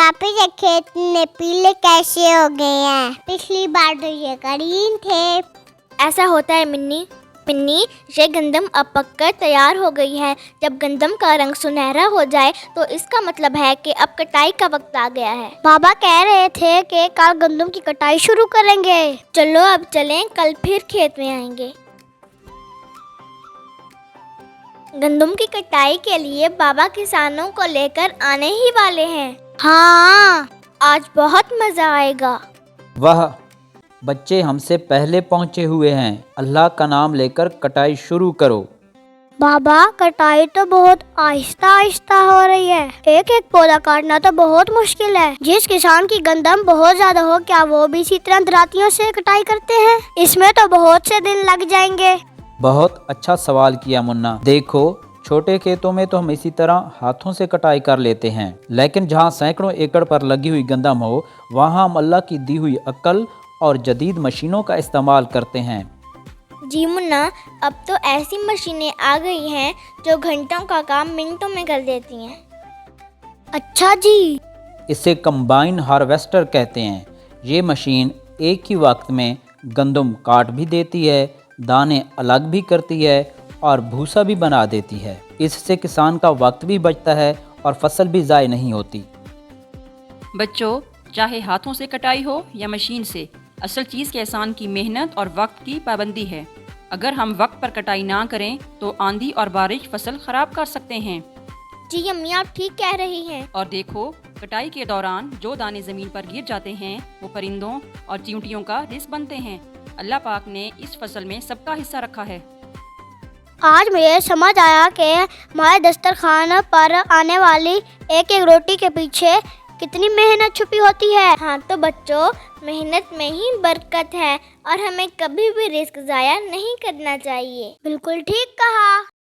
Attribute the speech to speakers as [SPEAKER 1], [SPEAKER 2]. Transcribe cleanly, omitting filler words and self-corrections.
[SPEAKER 1] वापस ये खेत में पीले कैसे हो गए हैं? पिछली बार तो ये ग्रीन थे।
[SPEAKER 2] ऐसा होता है मिन्नी। ये गंदम अब पककर तैयार हो गई है। जब गंदम का रंग सुनहरा हो जाए तो इसका मतलब है कि अब कटाई का वक्त आ गया है।
[SPEAKER 1] बाबा कह रहे थे कि कल गंदम की कटाई शुरू करेंगे।
[SPEAKER 2] चलो अब चलें, कल फिर खेत में आएंगे। गंदम की कटाई के लिए बाबा किसानों को लेकर आने ही वाले हैं।
[SPEAKER 1] हाँ,
[SPEAKER 2] आज बहुत मजा आएगा।
[SPEAKER 3] वह बच्चे हमसे पहले पहुंचे हुए हैं। अल्लाह का नाम लेकर कटाई शुरू करो।
[SPEAKER 1] बाबा कटाई तो बहुत आहिस्ता आहिस्ता हो रही है। एक एक पौधा काटना तो बहुत मुश्किल है। जिस किसान की गंदम बहुत ज्यादा हो, क्या वो भी इसी तरह दरातियों से कटाई करते हैं? इसमें तो बहुत से दिन लग जाएंगे।
[SPEAKER 3] बहुत अच्छा सवाल किया मुन्ना। देखो, छोटे खेतों में तो हम इसी तरह हाथों से कटाई कर लेते हैं, लेकिन जहाँ सैकड़ों एकड़ पर लगी हुई गंदम हो, वहाँ हम अल्लाह की दी हुई अक्ल और जदीद मशीनों का इस्तेमाल करते हैं।
[SPEAKER 2] जी मुन्ना, अब तो ऐसी मशीनें आ गई हैं जो घंटों का काम मिनटों में कर देती हैं।
[SPEAKER 1] अच्छा जी।
[SPEAKER 3] इसे कंबाइन हार्वेस्टर कहते हैं। ये मशीन एक ही वक्त में गंदम काट भी देती है, दाने अलग भी करती है और भूसा भी बना देती है। इससे किसान का वक्त भी बचता है और फसल भी ज़ाय नहीं होती।
[SPEAKER 4] बच्चों, चाहे हाथों से कटाई हो या मशीन से, असल चीज़ किसान की मेहनत और वक्त की पाबंदी है। अगर हम वक्त पर कटाई ना करें तो आंधी और बारिश फसल खराब कर सकते हैं।
[SPEAKER 2] जी अम्मी, आप ठीक कह रही हैं।
[SPEAKER 4] और देखो, कटाई के दौरान जो दाने ज़मीन पर गिर जाते हैं वो परिंदों और चींटियों का रिस्क बनते हैं। अल्लाह पाक ने इस फसल में सबका हिस्सा रखा है।
[SPEAKER 1] आज मुझे समझ आया कि हमारे दस्तरखान पर आने वाली एक एक रोटी के पीछे कितनी मेहनत छुपी होती है।
[SPEAKER 2] हाँ तो बच्चों, मेहनत में ही बरकत है और हमें कभी भी रिस्क ज़ाया नहीं करना चाहिए।
[SPEAKER 1] बिल्कुल ठीक कहा।